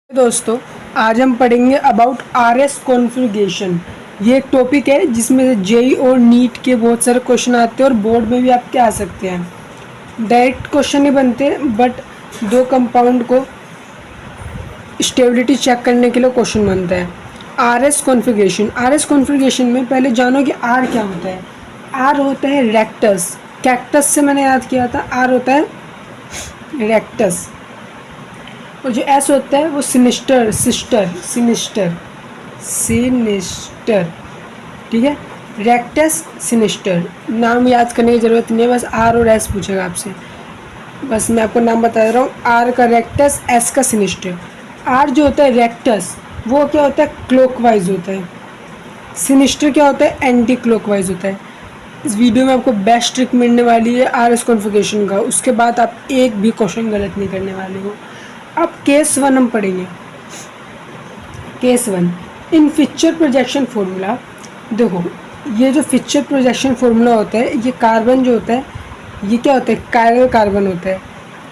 दोस्तों, आज हम पढ़ेंगे अबाउट आरएस कॉन्फ़िगरेशन। ये एक टॉपिक है जिसमें से जेई और नीट के बहुत सारे क्वेश्चन आते हैं और बोर्ड में भी आपके आ सकते हैं। डायरेक्ट क्वेश्चन नहीं बनते, बट दो कंपाउंड को स्टेबिलिटी चेक करने के लिए क्वेश्चन बनता है। आरएस कॉन्फ़िगरेशन में पहले जानो कि आर क्या होता है। आर होता है रेक्टस। कैक्टस से मैंने याद किया था, आर होता है रेक्टस। और जो एस होता है वो सिनिस्टर, ठीक है। रेक्टस, सिनिस्टर, नाम याद करने की ज़रूरत नहीं है, बस आर और एस पूछेगा आपसे। बस मैं आपको नाम बता रहा हूँ, आर का रेक्टस, एस का सिनिस्टर। आर जो होता है रेक्टस, वो क्या होता है, क्लॉकवाइज होता है। सिनिस्टर क्या होता है, एंटी क्लॉकवाइज होता है। इस वीडियो में आपको बेस्ट ट्रिक मिलने वाली है आर एस कॉन्फ़िगरेशन का, उसके बाद आप एक भी क्वेश्चन गलत नहीं करने वाले हो। अब केस 1 हम पढ़ेंगे। केस 1 इन पिक्चर प्रोजेक्शन फॉर्मूला। देखो, ये जो पिक्चर प्रोजेक्शन फॉर्मूला होता है, ये कार्बन जो होता है, ये क्या होता है, कायरल कार्बन होता है।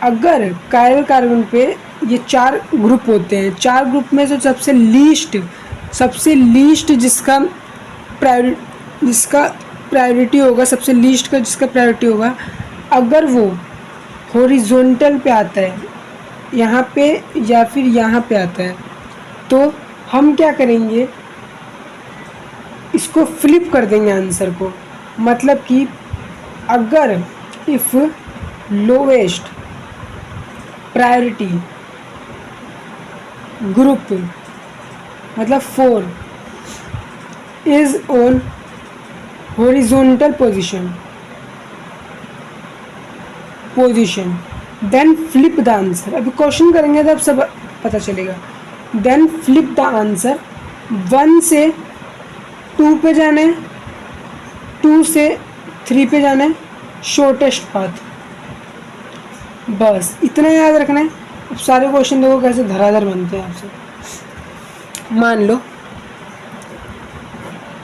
अगर कायरल कार्बन पे ये 4 ग्रुप होते हैं, 4 ग्रुप में से सबसे लीस्ट जिसका प्रायोरिटी होगा, सबसे लीस्ट का जिसका प्रायोरिटी होगा, अगर वो हॉरिजॉन्टल पे आता है, यहाँ पे या फिर यहाँ पे आता है, तो हम क्या करेंगे, इसको फ्लिप कर देंगे आंसर को। मतलब कि अगर इफ़ लोवेस्ट प्रायोरिटी ग्रुप मतलब 4 is on horizontal position then flip the answer. अभी क्वेश्चन करेंगे तब सब पता चलेगा। देन फ्लिप द आंसर, 1 से 2 पे जाना है, 2 से 3 पे जाना है, शॉर्टेस्ट पाथ। बस इतना याद रखना है। अब सारे क्वेश्चन देखो कैसे धराधर बनते हैं आपसे। मान लो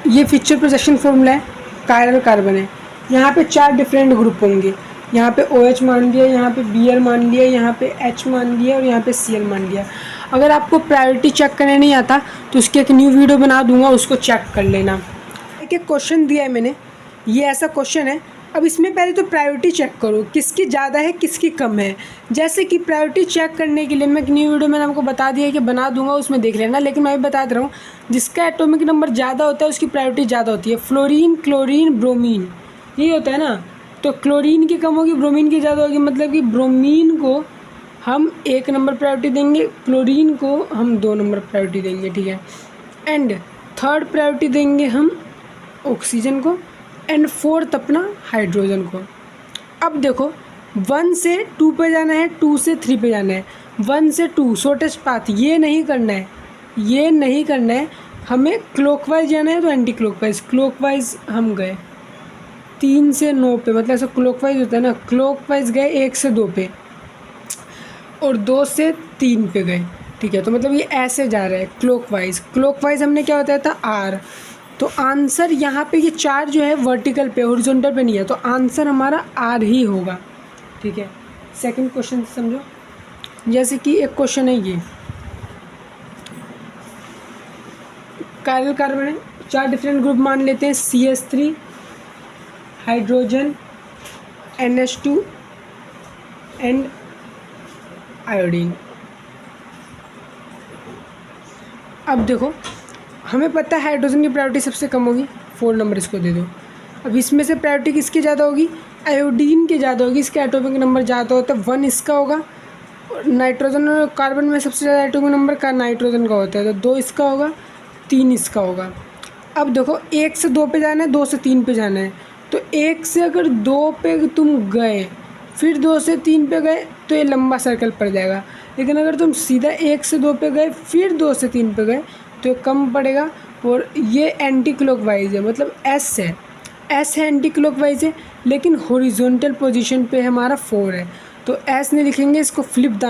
ये पिक्चर प्रोजेक्शन फॉर्मूला है, कायरल कार्बन है, यहाँ पे 4 डिफरेंट ग्रुप होंगे। यहाँ पे OH मान लिया, यहाँ पे Br मान लिया, यहाँ पे H मान लिया और यहाँ पे Cl मान लिया। अगर आपको प्रायोरिटी चेक करने नहीं आता तो उसकी एक न्यू वीडियो बना दूंगा, उसको चेक कर लेना। एक क्वेश्चन दिया है मैंने, ये ऐसा क्वेश्चन है। अब इसमें पहले तो प्रायोरिटी चेक करो, किसकी ज़्यादा है किसकी कम है। जैसे कि प्रायोरिटी चेक करने के लिए मैं एक न्यू वीडियो मैंने आपको बता दिया है कि बना दूंगा, उसमें देख लेना। लेकिन मैं भी बता दे रहा हूँ, जिसका एटॉमिक नंबर ज़्यादा होता है उसकी प्रायोरिटी ज़्यादा होती है। फ्लोरीन, क्लोरीन, ब्रोमीन, यही होता है ना। तो क्लोरीन की कम होगी, ब्रोमीन की ज़्यादा होगी। मतलब कि ब्रोमीन को हम 1 नंबर प्रायोरिटी देंगे, क्लोरीन को हम 2 नंबर प्रायोरिटी देंगे, ठीक है। एंड 3rd प्रायोरिटी देंगे हम ऑक्सीजन को, एंड 4th अपना हाइड्रोजन को। अब देखो, 1 से 2 पे जाना है, 2 से 3 पे जाना है। 1 से 2 शॉर्टेस्ट पाथ, ये नहीं करना है, हमें क्लॉकवाइज जाना है तो एंटी क्लॉकवाइज हम गए 3 से 9 पे। मतलब ऐसा क्लॉकवाइज होता है ना, क्लॉकवाइज गए 1 से 2 पे और 2 से 3 पे गए, ठीक है। तो मतलब ये ऐसे जा रहा है क्लॉकवाइज हमने क्या बताया था, आर। तो आंसर यहाँ पे ये 4 जो है वर्टिकल पे, हॉरिजॉन्टल पे नहीं है, तो आंसर हमारा आर ही होगा, ठीक है। सेकंड क्वेश्चन समझो। जैसे कि एक क्वेश्चन है, ये कायरल कार्बन है, 4 डिफरेंट ग्रुप मान लेते हैं, CH3, hydrogen, NH2 and iodine. अब देखो, हमें पता है हाइड्रोजन की प्रायोरिटी सबसे कम होगी, 4 नंबर इसको दे दो। अब इसमें से प्रायोरिटी किसकी ज़्यादा होगी, आयोडीन की ज़्यादा होगी। इसका एटॉमिक नंबर ज़्यादा होता है, 1 इसका होगा। नाइट्रोजन और कार्बन में सबसे ज़्यादा एटॉमिक नंबर का नाइट्रोजन का होता है, तो 2 इसका होगा, 3 इसका होगा। अब देखो, 1 से 2 पे जाना है, 2 से 3 पे जाना है। तो 1 से अगर 2 पे तुम गए, फिर 2 से 3 पे गए, तो ये लंबा सर्कल पड़ जाएगा। लेकिन अगर तुम सीधा 1 से 2 पे गए, फिर 2 से 3 पे गए, तो ये कम पड़ेगा। और ये एंटी क्लॉकवाइज है, मतलब एस है एंटी क्लॉकवाइज है, लेकिन हॉरिजॉन्टल पोजीशन पे हमारा 4 है। तो एस नहीं लिखेंगे, इसको फ्लिप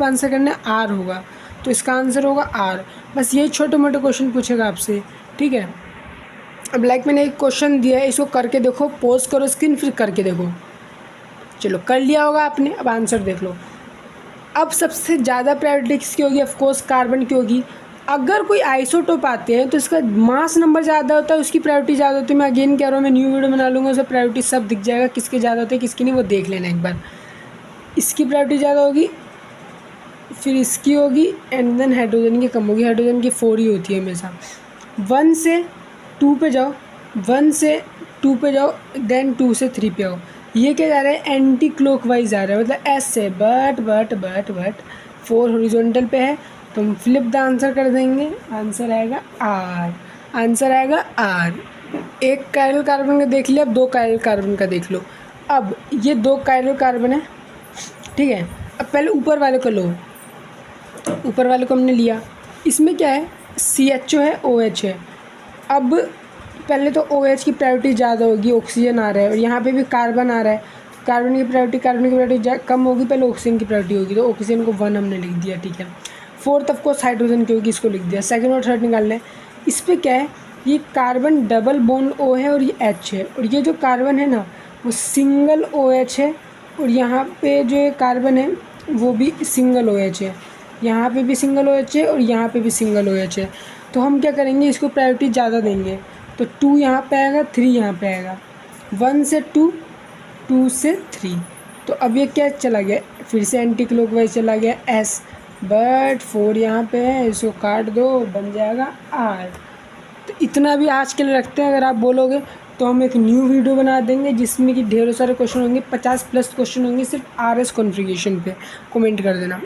आंसर करना, आर होगा। तो इसका आंसर होगा आर। बस यही छोटे मोटे क्वेश्चन पूछेगा आपसे, ठीक है। अब मैंने एक क्वेश्चन दिया है, इसको करके देखो, पॉज करो स्क्रीन, फिर करके देखो। चलो, कर लिया होगा आपने, अब आंसर देख लो। अब सबसे ज़्यादा प्रायोरिटी किसकी होगी? ऑफकोर्स कार्बन की होगी। अगर कोई आइसोटोप आते हैं तो इसका मास नंबर ज़्यादा होता है, उसकी प्रायोरिटी ज़्यादा होती है। मैं अगेन कह रहा हूँ, मैं न्यू वीडियो बना लूँगा, उसमें प्रायोरिटी सब दिख जाएगा, किसके ज़्यादा होते हैं किसकी नहीं, वो देख लेना एक बार। इसकी प्रायोरिटी ज़्यादा होगी, फिर इसकी होगी, एंड देन हाइड्रोजन की कम होगी। हाइड्रोजन की 4 ही होती है हमेशा। 1 से 2 पे जाओ, 1 से 2 पे जाओ, देन 2 से 3 पे आओ। ये क्या जा रहा है? एंटी क्लॉकवाइज जा रहा है, मतलब एस से। बट 4 हॉरिजॉन्टल पे है तो हम फ्लिप द आंसर कर देंगे। आंसर आएगा आर। आंसर आएगा आर। एक कायरल कार्बन का देख लिया, अब 2 कायरल कार्बन का देख लो। अब ये 2 कायरल कार्बन है, ठीक है। अब पहले ऊपर वाले को लो, ऊपर वाले को हमने लिया। इसमें क्या है? CHO है, OH है। अब पहले तो OH की प्रायोरिटी ज़्यादा होगी, ऑक्सीजन आ रहा है, और यहाँ पे भी कार्बन आ रहा है। कार्बन की प्रायोरिटी कम होगी, पहले ऑक्सीजन की प्रायोरिटी होगी, तो ऑक्सीजन को 1 हमने लिख दिया, ठीक है। 4th ऑफ कोर्स हाइड्रोजन की होगी, इसको लिख दिया। सेकंड और थर्ड निकालना है। इस पर क्या है? ये कार्बन डबल बॉन्ड O है और ये H है, और ये जो कार्बन है ना वो सिंगल OH है, और यहाँ पे जो ये कार्बन है वो भी सिंगल OH है। यहाँ पे भी सिंगल OH है और यहाँ पे भी सिंगल OH है। तो हम क्या करेंगे? इसको प्रायोरिटी ज़्यादा देंगे, तो 2 यहाँ पे आएगा, 3 यहाँ पे आएगा। 1 से 2, 2 से 3। तो अब ये क्या चला गया? फिर से एंटी क्लॉकवाइज चला गया, एस। बट 4 यहाँ पे है, इसको काट दो, बन जाएगा आर। तो इतना भी आज के लिए रखते हैं। अगर आप बोलोगे तो हम एक न्यू वीडियो बना देंगे जिसमें कि ढेरों सारे क्वेश्चन होंगे, 50+ क्वेश्चन होंगे सिर्फ RS कॉन्फ़िगरेशन पे। कमेंट कर देना।